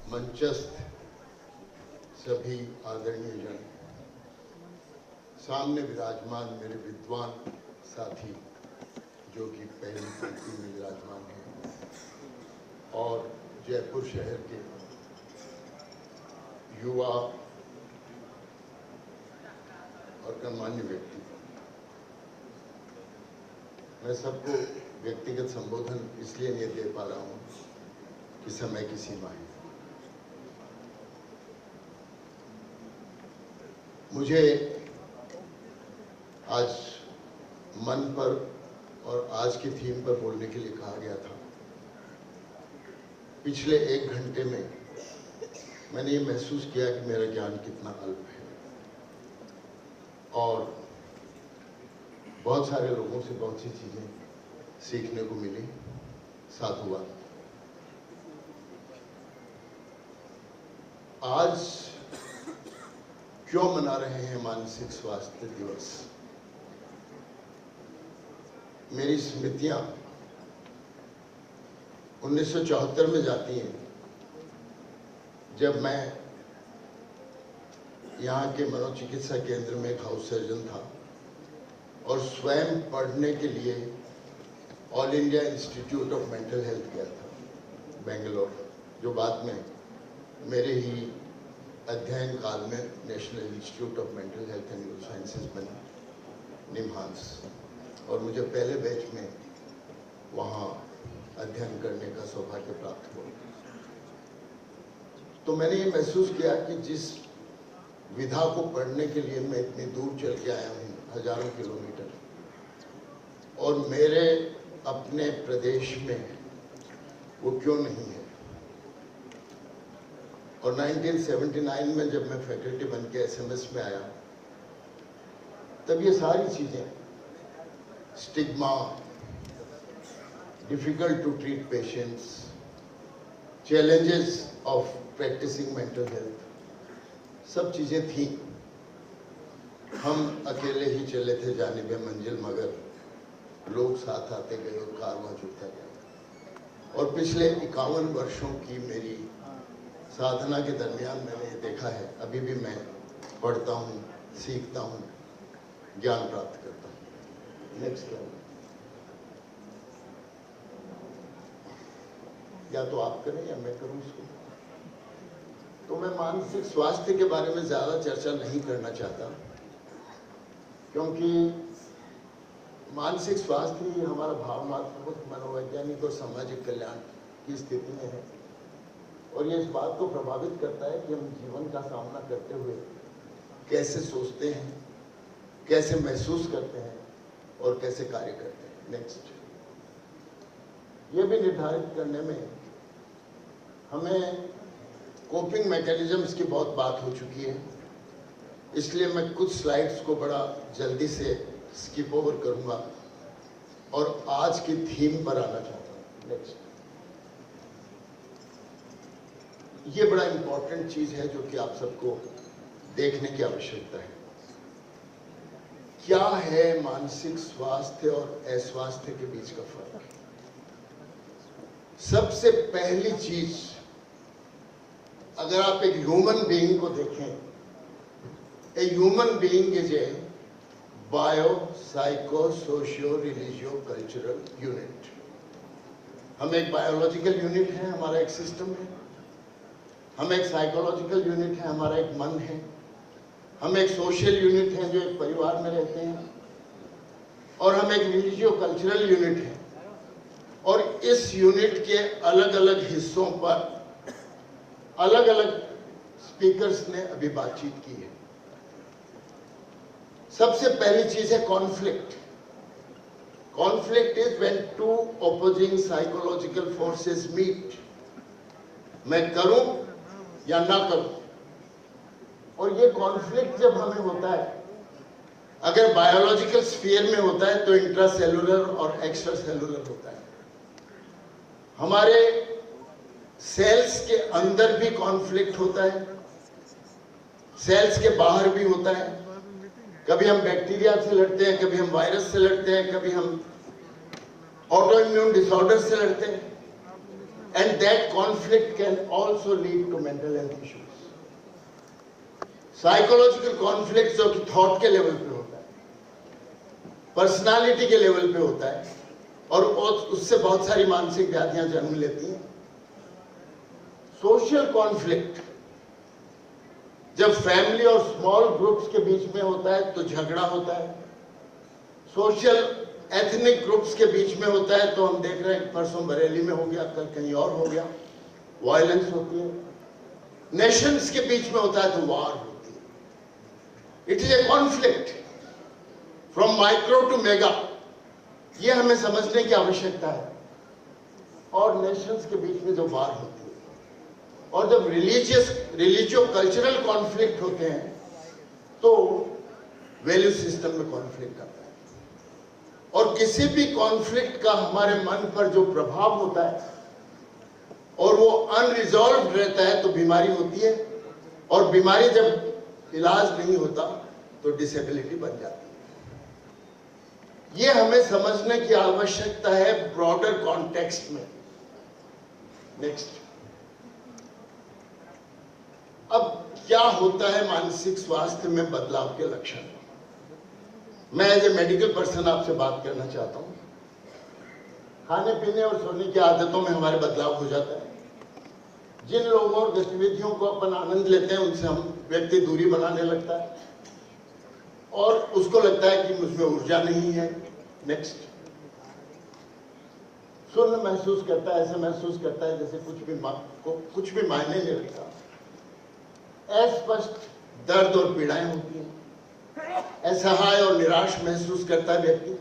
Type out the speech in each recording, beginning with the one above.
मंचस्थ सभी आदरणीय जन, सामने विराजमान मेरे विद्वान साथी जो कि पहली पंक्ति में विराजमान हैं, और जयपुर शहर के युवा और गणमान्य व्यक्ति, मैं सबको व्यक्तिगत संबोधन इसलिए नहीं दे पा रहा हूँ कि समय की सीमा है। मुझे आज मन पर और आज की थीम पर बोलने के लिए कहा गया था। पिछले 1 घंटे में मैंने ये महसूस किया कि मेरा ज्ञान कितना अल्प है, और बहुत सारे लोगों से बहुत सी चीजें सीखने को मिली। साधुवाद। आज क्यों मना रहे हैं मानसिक स्वास्थ्य दिवस? मेरी स्मृतियां 1974 में जाती हैं, जब मैं यहाँ के मनोचिकित्सा केंद्र में एक हाउस सर्जन था और स्वयं पढ़ने के लिए all India institute of mental health गया था, बेंगलोर, जो बाद में मेरे ही अध्ययन काल में national institute of mental health and neuro sciences बना, निम्हांस, और मुझे पहले बैच में वहाँ अध्ययन करने का सौभाग्य प्राप्त हुआ। तो मैंने ये महसूस किया कि जिस विधा को पढ़ने के लिए मैं इतनी दूर चल के आया हूँ, हजारों किलोमीटर, और मेरे अपने प्रदेश में वो क्यों नहीं है। और 1979 में जब मैं फैकल्टी बन के SMS में आया, तब ये सारी चीजें, stigma, difficult to treat patients, challenges of practising mental health, सब चीजें थी। हम अकेले ही चले थे जानिबे मंजिल, मगर लोग साथ आते गए और कारवां जुड़ता गया। और पिछले 51 वर्षों की मेरी साधना के दरमियान मैंने ये देखा है, अभी भी मैं पढ़ता हूँ, सीखता हूँ, ज्ञान प्राप्त करता हूँ। Next slide. या तो आप करें या मैं करूँ इसको। तो मैं मानसिक स्वास्थ्य के बारे में ज्यादा चर्चा नहीं करना चाहता, क्योंकि मानसिक स्वास्थ्य ही हमारा भावनात्मक, मनोवैज्ञानिक और सामाजिक कल्याण की स्थिति में है, और ये इस बात को प्रभावित करता है कि हम जीवन का सामना करते हुए कैसे सोचते हैं, कैसे महसूस करते हैं और कैसे कार्य करते हैं। नेक्स्ट। ये भी निर्धारित करने में हमें कोपिंग मैकेनिज्म्स की बहुत बात हो चुकी है, इसलिए मैं कुछ स्लाइड्स को बड़ा जल्दी से स्किप ओवर करूंगा और आज की थीम पर आना चाहता हूँ। नेक्स्ट। ये बड़ा इंपॉर्टेंट चीज है जो कि आप सबको देखने की आवश्यकता है। क्या है मानसिक स्वास्थ्य और अस्वास्थ्य के बीच का फर्क? सबसे पहली चीज, अगर आप एक ह्यूमन बीइंग को देखें, a human being is a bio psycho socio religio cultural unit. हम एक बायोलॉजिकल यूनिट है, हमारा एक सिस्टम है। हम एक साइकोलॉजिकल यूनिट है, हमारा एक मन है। हम एक सोशल यूनिट है जो एक परिवार में रहते हैं, और हम एक रिलीजियो कल्चरल यूनिट है। और इस यूनिट के अलग अलग हिस्सों पर अलग अलग स्पीकर्स ने अभी बातचीत की है। सबसे पहली चीज है conflict. Conflict is when two opposing psychological forces meet. मैं करूं या ना करूं। और ये कॉन्फ्लिक्ट जब हमें होता है, अगर बायोलॉजिकल स्फीयर में होता है तो इंट्रासेलुलर और एक्स्ट्रा सेलुलर होता है। हमारे सेल्स के अंदर भी कॉन्फ्लिक्ट होता है, सेल्स के बाहर भी होता है। कभी हम बैक्टीरिया से लड़ते हैं, कभी हम वायरस से लड़ते हैं, कभी हम ऑटो इम्यून डिसऑर्डर से लड़ते हैं। and that conflict can also lead to mental health issues. Psychological conflicts जो कि थॉट के लेवल पे होता है, पर्सनालिटी के लेवल पे होता है, और उससे बहुत सारी मानसिक व्याधियां जन्म लेती हैं. सोशल कॉन्फ्लिक्ट जब फैमिली और स्मॉल ग्रुप्स के बीच में होता है तो झगड़ा होता है. सोशल एथनिक ग्रुप्स के बीच में होता है तो हम देख रहे हैं परसों बरेली में हो गया, कल कहीं और हो गया, वायलेंस होती है. नेशंस के बीच में होता है तो वार होती है. It is a conflict from micro to mega. ये हमें समझने की आवश्यकता है. और नेशंस के बीच में जो वार होती है, और जब रिलीजियो कल्चरल कॉन्फ्लिक्ट होते हैं तो वैल्यू सिस्टम में कॉन्फ्लिक्ट आता है. और किसी भी कॉन्फ्लिक्ट का हमारे मन पर जो प्रभाव होता है और वो अनरिजॉल्व रहता है तो बीमारी होती है, और बीमारी जब इलाज नहीं होता तो डिसेबिलिटी बन जाती है. ये हमें समझने की आवश्यकता है ब्रॉडर कॉन्टेक्स्ट में. नेक्स्ट, अब क्या होता है मानसिक स्वास्थ्य में बदलाव के लक्षण? मैं एज ए मेडिकल पर्सन आपसे बात करना चाहता हूं. खाने पीने और सोने की आदतों में हमारे बदलाव हो जाता है. जिन लोगों और गतिविधियों को अपन आनंद लेते हैं उनसे हम व्यक्ति दूरी बनाने लगता है, और उसको लगता है कि मुझमें ऊर्जा नहीं है. नेक्स्ट, शून्य महसूस करता है, ऐसे महसूस करता है जैसे कुछ भी मायने नहीं रखता. अस्पष्ट दर्द और पीड़ाएं होती हैं. असहाय और निराश महसूस करता है व्यक्ति,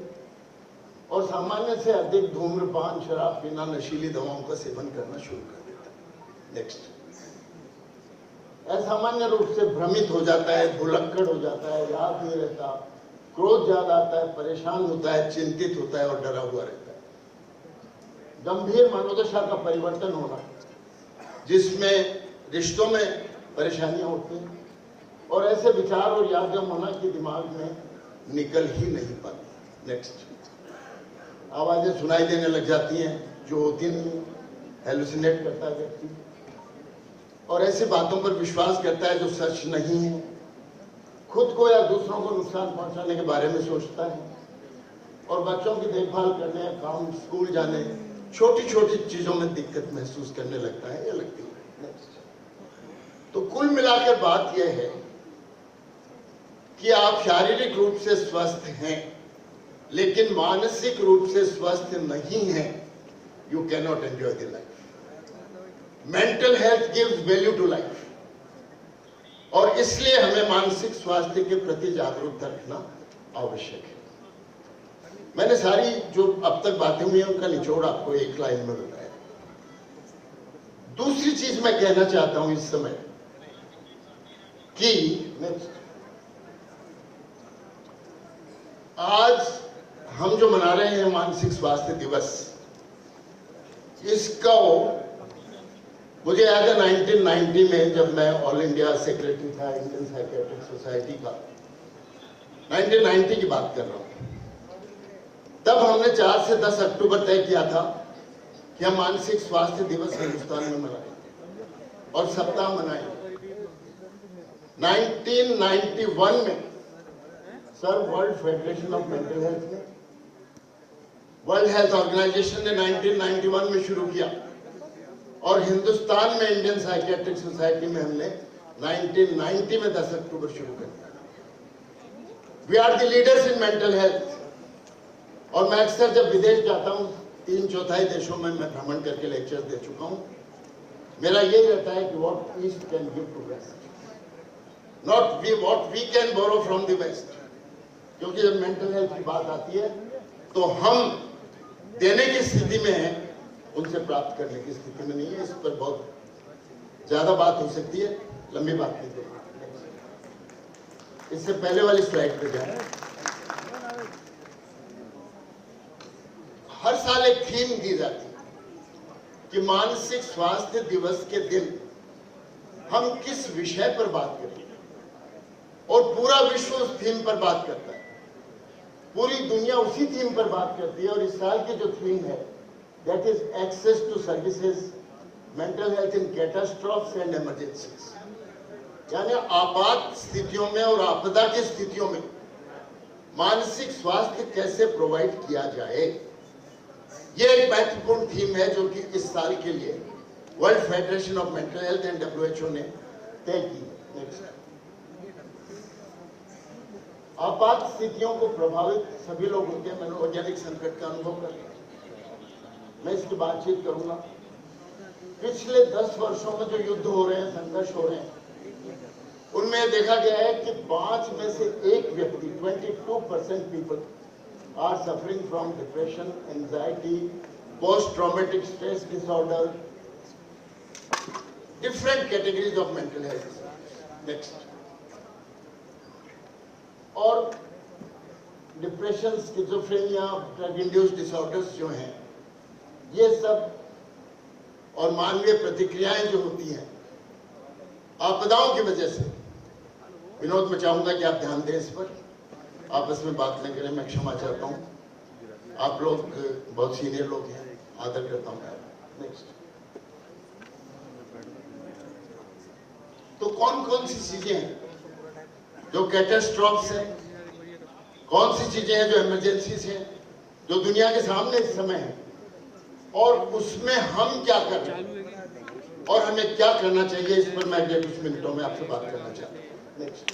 और सामान्य से अधिक धूम्रपान, शराब पीना, नशीली दवाओं का सेवन करना शुरू कर देता है. नेक्स्ट, असामान्य रूप से भ्रमित हो जाता है, भुलक्कड़ हो जाता है, याद नहीं रहता, क्रोध ज्यादा आता है, परेशान होता है, चिंतित होता है और डरा हुआ रहता है. गंभीर मनोदशा का परिवर्तन होना, जिसमें रिश्तों में परेशानियां होती हैं, और ऐसे विचार और यादें होना कि दिमाग में निकल ही नहीं पाती. नेक्स्ट, आवाजें सुनाई देने लग जाती हैं जो होती नहीं, हेलुसिनेट करता है व्यक्ति, और ऐसी बातों पर विश्वास करता है जो सच नहीं है. खुद को या दूसरों को नुकसान पहुंचाने के बारे में सोचता है, और बच्चों की देखभाल करने, काम, स्कूल जाने, छोटी छोटी चीजों में दिक्कत महसूस करने लगता है या लगती है. तो कुल मिलाकर बात यह है कि आप शारीरिक रूप से स्वस्थ हैं लेकिन मानसिक रूप से स्वस्थ नहीं हैं. You can not enjoy the life. Mental health gives value to life, और इसलिए हमें मानसिक स्वास्थ्य के प्रति जागरूकता रखना आवश्यक है. मैंने सारी जो अब तक बातें हुई हैं उनका निचोड़ आपको एक लाइन में बताया. दूसरी चीज मैं कहना चाहता हूं इस समय कि नेक्स्ट, आज हम जो मना रहे हैं मानसिक स्वास्थ्य दिवस, इसका मुझे याद है 1990 में जब मैं ऑल इंडिया सेक्रेटरी था इंडियन साइकियाट्रिक सोसाइटी का, 1990 की बात कर रहा हूं, तब हमने 4 से 10 अक्टूबर तय किया था कि हम मानसिक स्वास्थ्य दिवस हिंदुस्तान में मनाएंगे और सप्ताह मनाएंगे. 1991 में sir world federation of mental health ने, वर्ल्ड हेल्थ ऑर्गेनाइजेशन ने 1991 में शुरू किया, और हिंदुस्तान में इंडियन साइकियाट्रिक सोसाइटी में हमने 1990 में 10 अक्टूबर शुरू कर दिया. We are the leaders in mental health. और मैं अक्सर जब विदेश जाता हूँ, 3/4 देशों में मैं भ्रमण करके लेक्चर दे चुका हूँ, मेरा यही रहता है कि what east can give to west, not what we can borrow from the west. क्योंकि जब मेंटल हेल्थ की बात आती है तो हम देने की स्थिति में हैं, उनसे प्राप्त करने की स्थिति में नहीं है. इस पर बहुत ज्यादा बात हो सकती है, लंबी बात नहीं करेंगे. इससे पहले वाली स्लाइड पे जाए. हर साल एक थीम दी जाती है कि मानसिक स्वास्थ्य दिवस के दिन हम किस विषय पर बात करेंगे, और पूरा विश्व उस थीम पर बात करता है, पूरी दुनिया उसी थीम पर बात करती है. और इस साल की जो थीम है that is access to services mental health in catastrophes and emergencies, यानी आपात स्थितियों में और आपदा की स्थितियों में मानसिक स्वास्थ्य कैसे प्रोवाइड किया जाए। यह एक महत्वपूर्ण थीम है जो कि इस साल के लिए world federation of mental health and WHO ने तय की है। नेक्स्ट, आपात स्थितियों को प्रभावित सभी लोग होते हैं, मनोवैज्ञानिक संकट का अनुभव करते हैं। मैं इसकी बातचीत करूंगा। पिछले 10 वर्षों में जो युद्ध हो रहे हैं, संघर्ष हो रहे हैं, उनमें देखा गया है कि 5 में से 1 व्यक्ति 22% people are suffering from depression, anxiety, post traumatic stress disorder, different categories of mental health. Next, और depression, schizophrenia, drug induced disorders जो हैं, ये सब और मानवीय प्रतिक्रियाएं जो होती हैं आपदाओं की वजह से। विनोद, मैं चाहूंगा कि आप ध्यान दें इस पर, आपस में बात न करें, मैं क्षमा चाहता हूं। आप लोग बहुत सीनियर लोग हैं, आदर करता हूं। नेक्स्ट, तो कौन कौन सी चीजें हैं जो कैटास्ट्रॉफ्स हैं, कौन सी चीजें हैं जो इमरजेंसीज हैं, जो दुनिया के सामने इस समय है, और उसमें हम क्या कर रहे हैं और हमें क्या करना चाहिए, इस पर मैं अगले कुछ मिनटों में आपसे बात करना चाहता हूँ। नेक्स्ट,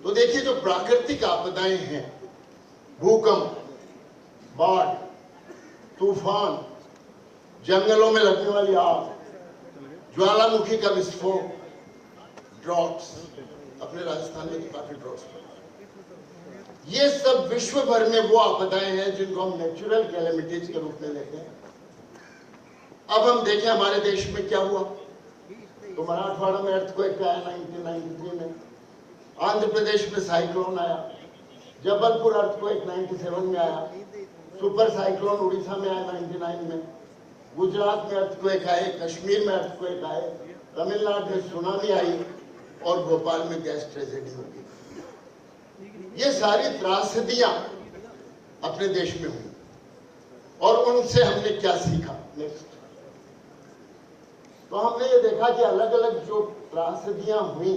तो देखिए, जो प्राकृतिक आपदाएं हैं, भूकंप, बाढ़, तूफान, जंगलों में लगने वाली आग, ज्वालामुखी का विस्फोट, ड्रॉट्स, अपने राजस्थान में तो काफी ड्रॉट्स पड़े, ये सब विश्व भर में वो आपदाएं हैं जिनको हम नेचुरल कैलेमिटीज के रूप में लेते हैं। अब हम देखें हमारे देश में क्या हुआ, तो मराठवाड़ा में अर्थक्वेक आया 1993 में, आंध्र प्रदेश में साइक्लोन आया, जबलपुर अर्थक्वेक 97 में आया, सुपर साइक्लोन उड़ीसा में आया 99 में, गुजरात में अर्थक्वेक आए, कश्मीर में अर्थक्वेक आए, तमिलनाडु में सुनामी आई और भोपाल में गैस ट्रेजेडी हो गई। ये सारी त्रासदियां अपने देश में हुई और उनसे हमने क्या सीखा। नेक्स्ट, तो हमने ये देखा कि अलग अलग जो त्रासदियां हुई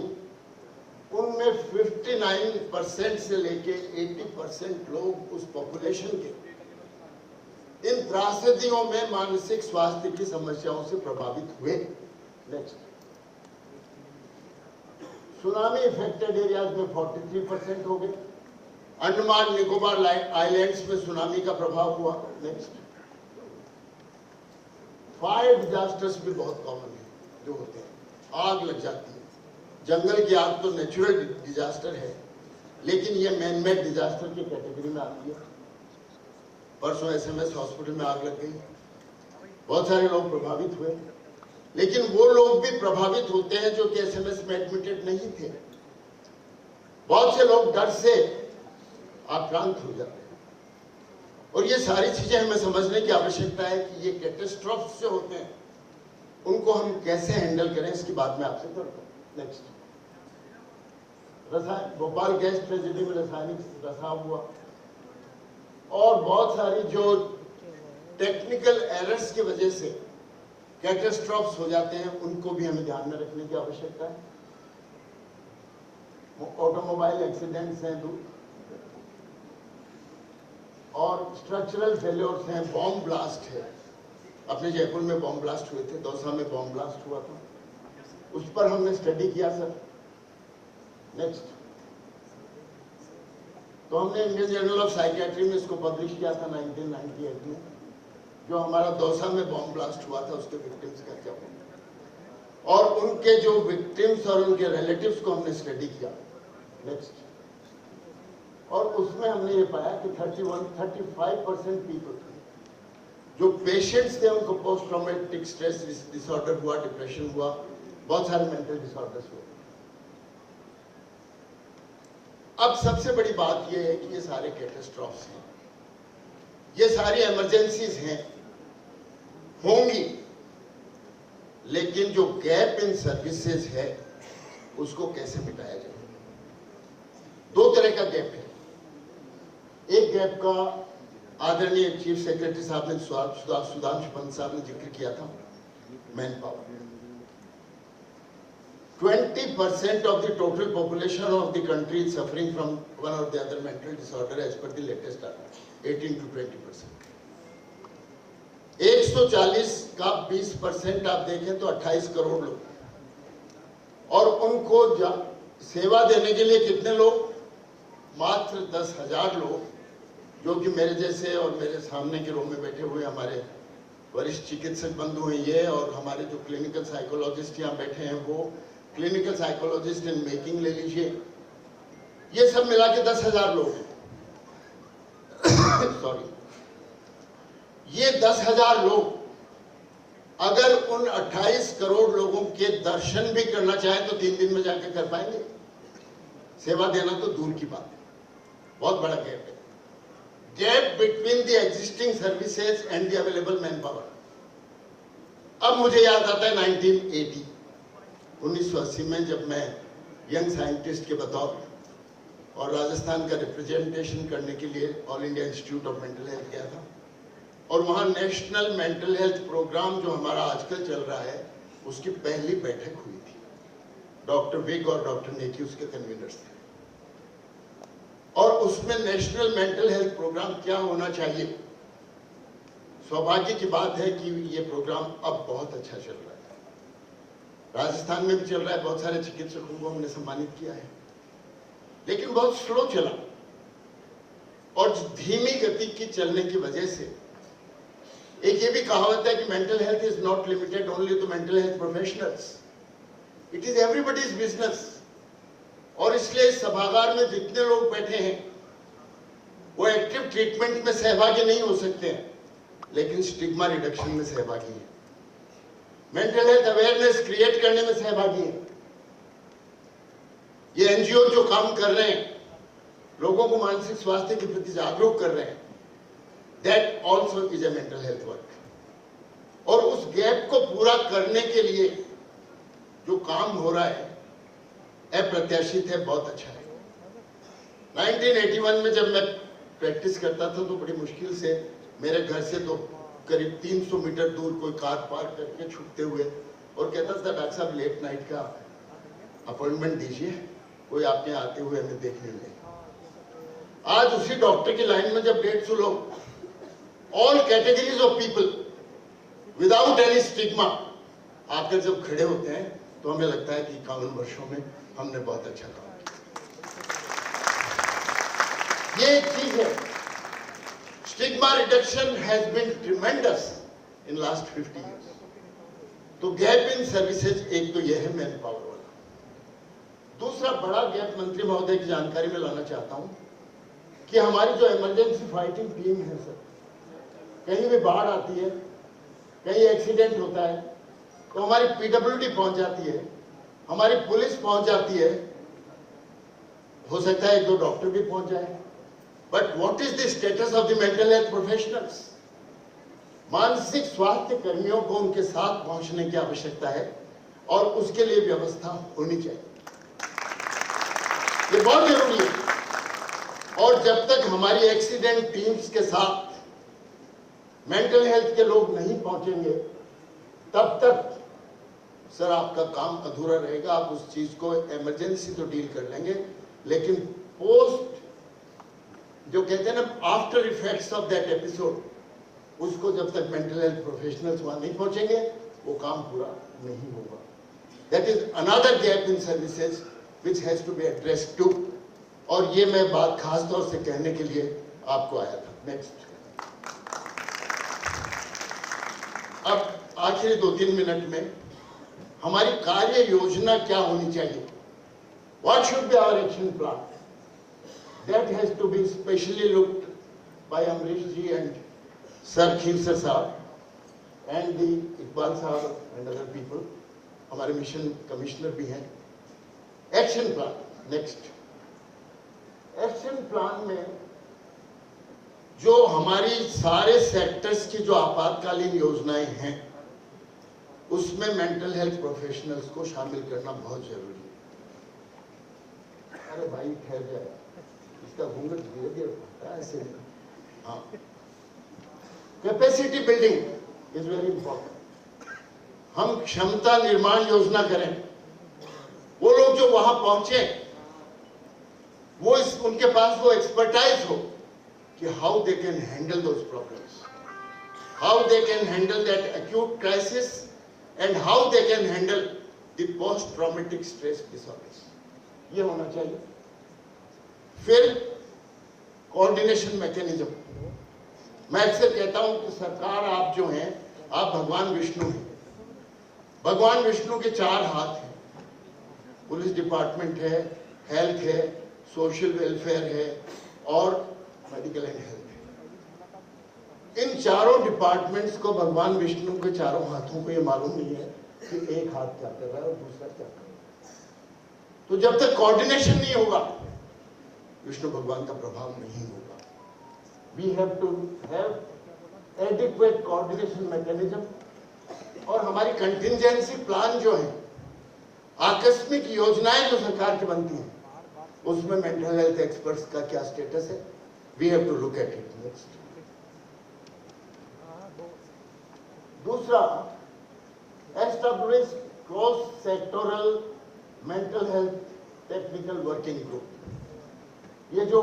उनमें 59% से लेके 80% लोग उस पॉपुलेशन के इन त्रासदियों में मानसिक स्वास्थ्य की समस्याओं से प्रभावित हुए। नेक्स्ट, सुनामी इफेक्टेड एरियाज में 43% हो गए, अंडमान निकोबार आइलैंड्स में सुनामी का प्रभाव हुआ। नेक्स्ट, फायर डिजास्टर्स भी बहुत कॉमन है जो होते हैं, आग लग जाती है। जंगल की आग तो नेचुरल डिजास्टर है, लेकिन ये मैन मेड डिजास्टर की कैटेगरी में आती है। परसों SMS हॉस्पिटल में आग लग गई, बहुत सारे लोग प्रभावित हुए, लेकिन वो लोग भी प्रभावित होते हैं जो कि SMS में एडमिटेड नहीं थे। बहुत से लोग डर से आक्रांत हो जाते हैं, और ये सारी चीजें हमें समझने की आवश्यकता है कि ये कैटास्ट्रॉफ्स जो होते हैं उनको हम कैसे हैंडल करें, इसकी बात मैं आपसे करता हूँ। नेक्स्ट, भोपाल गैस ट्रेजेडी में रासायनिक रिसाव हुआ, और बहुत सारी जो टेक्निकल एरर्स की वजह से कैटास्ट्रॉफ्स हो जाते हैं, उनको भी हमें ध्यान में रखने की आवश्यकता है। ऑटोमोबाइल एक्सीडेंट्स हैं, और स्ट्रक्चरल फेल्योर्स हैं, बॉम्ब ब्लास्ट है। अपने जयपुर में बॉम्ब ब्लास्ट हुए थे, दौसा में बॉम्ब ब्लास्ट हुआ था, उस पर हमने स्टडी किया सर। नेक्स्ट, तो हमने इंडियन जर्नल ऑफ साइकियाट्री में इसको पब्लिश किया था 1998 में, जो हमारा दौसा में बॉम्ब ब्लास्ट हुआ था उसके विक्टिम्स का क्या हुआ, और उनके जो विक्टिम्स और उनके रिलेटिव्स को हमने स्टडी किया। नेक्स्ट, और उसमें हमने ये पाया कि 35% पीपल जो पेशेंट्स थे उनको पोस्ट ट्रॉमेटिक स्ट्रेस डिसऑर्डर हुआ, डिप्रेशन हुआ, बहुत सारे मेंटल डिसऑर्डर्स हुए। अब सबसे बड़ी बात यह है कि ये सारे कैटास्ट्रॉफ्स हैं, ये सारी इमरजेंसीज हैं, होंगी, लेकिन जो गैप इन सर्विसेज है उसको कैसे मिटाया जाए। 2 तरह का गैप है। एक गैप का आदरणीय चीफ सेक्रेटरी साहब ने, सुधांशु पंत साहब ने जिक्र किया था, man power. 20% of the total population of the country is suffering from one or the other mental disorder as per the latest data, 18 to 20%. 140 का 20% आप देखें तो 28 करोड़ लोग, और उनको सेवा देने के लिए कितने लोग? मात्र 10,000 लोग, जो कि मेरे जैसे और मेरे सामने के रो में बैठे हुए हमारे वरिष्ठ चिकित्सक बंधु हैं ये, और हमारे जो क्लिनिकल साइकोलॉजिस्ट यहाँ बैठे हैं वो, क्लिनिकल साइकोलॉजिस्ट इन मेकिंग ले लीजिए, ये सब मिला के 10,000 लोग सॉरी, ये 10,000 लोग अगर उन 28 करोड़ लोगों के दर्शन भी करना चाहें तो 3 दिन में जाके कर पाएंगे? सेवा देना तो दूर की बात है, बहुत बड़ा गैप है। Gap between the existing services and the available man power. अब मुझे याद आता है 1980 में, जब मैं यंग साइंटिस्ट के बतौर और राजस्थान का रिप्रेजेंटेशन करने के लिए all India institute of mental health गया था, और वहां नेशनल मेंटल हेल्थ प्रोग्राम जो हमारा आजकल चल रहा है उसकी पहली बैठक हुई थी। डॉक्टर विग और डॉक्टर नेकी उसके कन्वीनर्स थे, और उसमें नेशनल मेंटल हेल्थ प्रोग्राम क्या होना चाहिए। सौभाग्य की बात है कि ये प्रोग्राम अब बहुत अच्छा चल रहा है, राजस्थान में भी चल रहा है, बहुत सारे चिकित्सकों को हमने सम्मानित किया है, लेकिन बहुत स्लो चला, और धीमी गति की चलने की वजह से एक ये भी कहावत है कि mental health is not limited only to mental health professionals, it is everybody's business. और इसलिए इस सभागार में जितने लोग बैठे हैं वो एक्टिव ट्रीटमेंट में सहभागी नहीं हो सकते हैं, लेकिन स्टिग्मा रिडक्शन में सहभागी हैं, मेंटल हेल्थ अवेयरनेस क्रिएट करने में सहभागी हैं। ये एनजीओ जो काम कर रहे हैं, लोगों को मानसिक स्वास्थ्य के प्रति जागरूक कर रहे हैं, that also is a mental health work. और उस गैप को पूरा करने के लिए जो काम हो रहा है अप्रत्याशित है, बहुत अच्छा है। 1981 में जब मैं प्रैक्टिस करता था तो बड़ी मुश्किल से मेरे घर से तो करीब 300 मीटर दूर कोई कार पार्क करके छुपते हुए और कहता था, डॉक्टर साहब लेट नाइट का अपॉइंटमेंट दीजिए, कोई आपके यहाँ आते हुए हमें देखने लगे। आज उसी डॉक्टर की लाइन में जब 150 लोग, all categories of people without any stigma आकर जब खड़े होते हैं तो हमें लगता है कि 51 वर्षों में हमने बहुत अच्छा काम किया। ये एक चीज है, stigma reduction has been tremendous in last 50 years। तो गैप इन सर्विसेज एक तो यह है मैन पावर वाला। दूसरा बड़ा गैप मंत्री महोदय की जानकारी में लाना चाहता हूं कि हमारी जो इमरजेंसी फाइटिंग टीम है सर, कहीं भी बाढ़ आती है, कहीं एक्सीडेंट होता है तो हमारी पीडब्ल्यूडी पहुंच जाती है, हमारी पुलिस पहुंच जाती है, हो सकता है 1-2 डॉक्टर भी पहुंच जाए, but what is the status of the mental health professionals? मानसिक स्वास्थ्य कर्मियों को उनके साथ पहुंचने की आवश्यकता है और उसके लिए व्यवस्था होनी चाहिए, ये बहुत जरूरी है। और जब तक हमारी एक्सीडेंट टीम्स के साथ मेंटल हेल्थ के लोग नहीं पहुंचेंगे तब तक सर आपका काम अधूरा रहेगा। आप उस चीज को इमरजेंसी तो डील कर लेंगे, लेकिन पोस्ट जो कहते हैं ना after effects of that episode, उसको जब तक मेंटल हेल्थ प्रोफेशनल्स वहां नहीं पहुंचेंगे वो काम पूरा नहीं होगा। That is another gap in services which has to be addressed too. और ये मैं बात खास तौर से कहने के लिए आपको आया था। नेक्स्ट, अब आखिरी 2-3 मिनट में हमारी कार्य योजना क्या होनी चाहिए? What should be our action plan? That has to be specially looked by Amrish ji and Sir Khilsar Saab and the Iqbal Saab and other people. हमारे मिशन कमिश्नर भी हैं। Action plan, next, action plan में जो हमारी सारे sectors की जो आपातकालीन योजनाएं हैं उसमें मेंटल हेल्थ प्रोफेशनल्स को शामिल करना बहुत जरूरी है। अरे भाई ठहर जाए, इसका घूंघट धीरे धीरे उठता है ऐसे। हाँ, capacity building is very important. हम क्षमता निर्माण योजना करें, वो लोग जो वहां पहुंचे वो उनके पास वो एक्सपर्टाइज हो कि how they can handle those problems, how they can handle that acute crisis and how they can handle the post traumatic stress disorders, ये होना चाहिए। फिर कोऑर्डिनेशन मैकेनिज्म, मैं अक्सर कहता हूं कि सरकार आप जो हैं, आप भगवान विष्णु हैं। भगवान विष्णु के 4 हाथ हैं, पुलिस डिपार्टमेंट है, हेल्थ है, सोशल वेलफेयर है और मेडिकल एंड हेल्थ है। इन चारों डिपार्टमेंट्स को भगवान विष्णु के चारों हाथों को ये मालूम नहीं है कि एक हाथ क्या कर रहा है और दूसरा क्या कर रहा है। तो जब तक कोऑर्डिनेशन नहीं होगा, विष्णु भगवान का प्रभाव नहीं होगा। We have to have adequate coordination mechanism, और हमारी कंटिंजेंसी प्लान जो है, आकस्मिक योजनाएं जो सरकार की बनती हैं, उसमें मेंटल हेल्थ एक्सपर्ट्स का क्या स्टेटस है, we have to look at it next. दूसरा, establish cross sectoral mental health technical working group. ये जो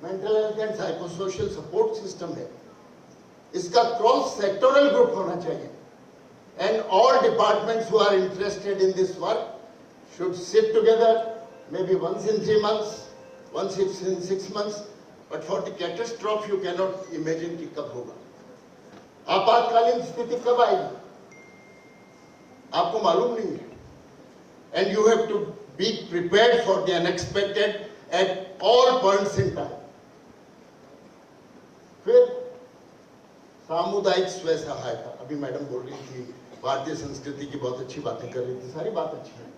mental health and psychosocial support system है, इसका क्रॉस सेक्टोरल ग्रुप होना चाहिए, and all departments who are interested in this work should sit together, maybe once in 3 months, once in 6 months, but for the catastrophe you cannot imagine कि कब होगा, आपातकालीन स्थिति कब आएगी, आपको मालूम नहीं है, and you have to be prepared for the unexpected at all points in time. फिर सामुदायिक स्व सहायता, अभी मैडम बोल रही थी, भारतीय संस्कृति की बहुत अच्छी बातें कर रही थी, सारी बात अच्छी है,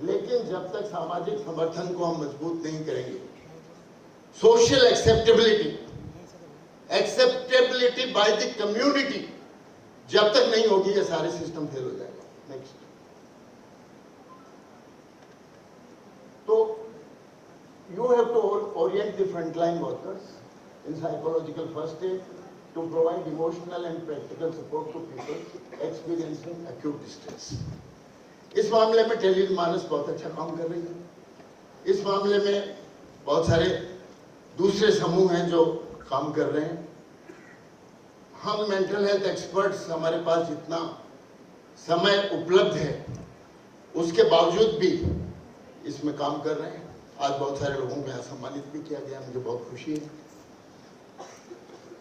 लेकिन जब तक सामाजिक समर्थन को हम मजबूत नहीं करेंगे, social acceptability by the community जब तक नहीं होगी, ये सारे सिस्टम फेल हो जाएगा। नेक्स्ट, तो you have to orient the frontline workers in psychological first aid to provide emotional and practical support to people experiencing acute distress. इस मामले में टेलीमानस बहुत अच्छा काम कर रही है। इस मामले में बहुत सारे दूसरे समूह हैं जो काम कर रहे हैं। हम मेंटल हेल्थ एक्सपर्ट्स, हमारे पास जितना समय उपलब्ध है उसके बावजूद भी इसमें काम कर रहे हैं। आज बहुत सारे लोगों को यहाँ सम्मानित भी किया गया, मुझे बहुत खुशी है।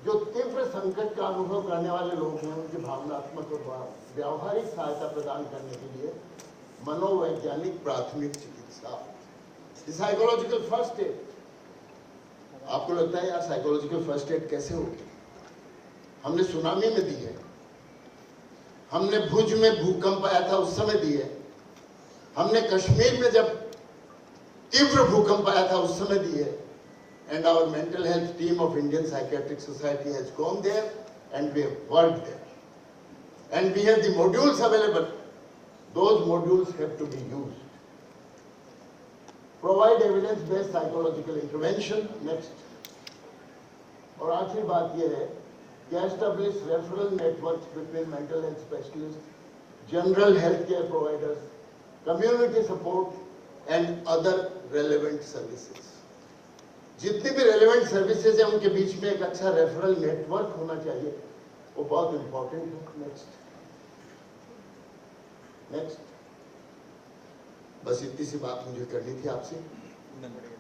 जो तीव्र संकट का अनुभव करने वाले लोग हैं, उनकी भावनात्मक और व्यावहारिक सहायता प्रदान करने के लिए मनोवैज्ञानिक प्राथमिक चिकित्सा, साइकोलॉजिकल फर्स्ट एड। आपको लगता है यार साइकोलॉजिकल फर्स्ट एड कैसे होगी? हमने सुनामी में दी है, हमने भुज में भूकंप आया था उस समय दी है, हमने कश्मीर में जब तीव्र भूकंप आया था उस समय दी है। And our mental health team of Indian Psychiatric Society has gone there and we have worked there. And we have the modules available. Those modules have to be used. Provide evidence-based psychological intervention. Next. और आखिरी बात यह है कि establish referral networks between mental health specialists, general health care providers, community support and other relevant services. जितनी भी relevant services है उनके बीच में एक अच्छा रेफरल नेटवर्क होना चाहिए, वो बहुत इंपॉर्टेंट है। नेक्स्ट, बस इतनी सी बात मुझे करनी थी आपसे।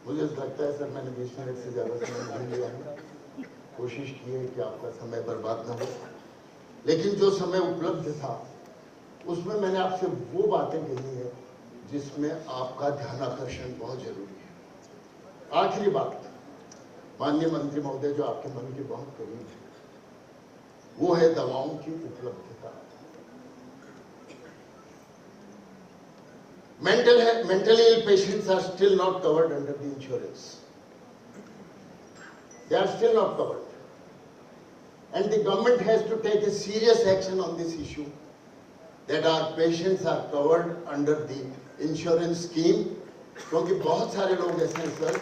मुझे लगता है सर मैंने 20 मिनट से ज्यादा समय नहीं लिया है, कोशिश की है कि आपका समय बर्बाद ना हो, लेकिन जो समय उपलब्ध था उसमें मैंने आपसे वो बातें कही है जिसमें आपका ध्यान आकर्षण बहुत जरूरी है। आखिरी बात, माननीय मंत्री महोदय, जो आपके मन के बहुत करीब है, वो है दवाओं की उपलब्धता। Mentally ill patients are still not covered under the insurance. They are still not covered, and the government has to take a serious action on this issue, that our patients are covered under the insurance scheme, क्योंकि बहुत सारे लोग ऐसे हैं sir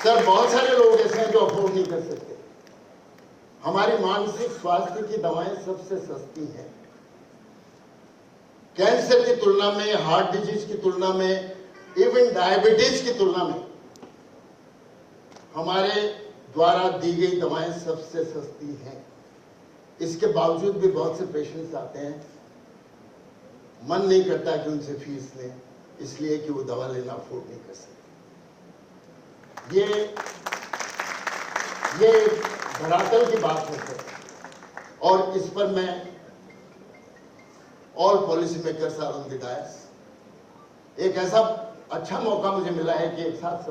sir, बहुत सारे लोग ऐसे हैं जो अफोर्ड नहीं कर सकते। हमारी मानसिक स्वास्थ्य की दवाएं सबसे सस्ती हैं। कैंसर की तुलना में, हार्ट डिजीज की तुलना में, इवन डायबिटीज की तुलना में हमारे द्वारा दी गई दवाएं सबसे सस्ती हैं। इसके बावजूद भी बहुत से पेशेंट्स आते हैं, मन नहीं करता कि उनसे फीस लें, इसलिए कि वो दवा लेना अफोर्ड नहीं कर सकते। ये धरातल की बात है सर, और इस पर मैं all policy makers are on the dais. एक ऐसा अच्छा मौका मुझे मिला है कि एक साथ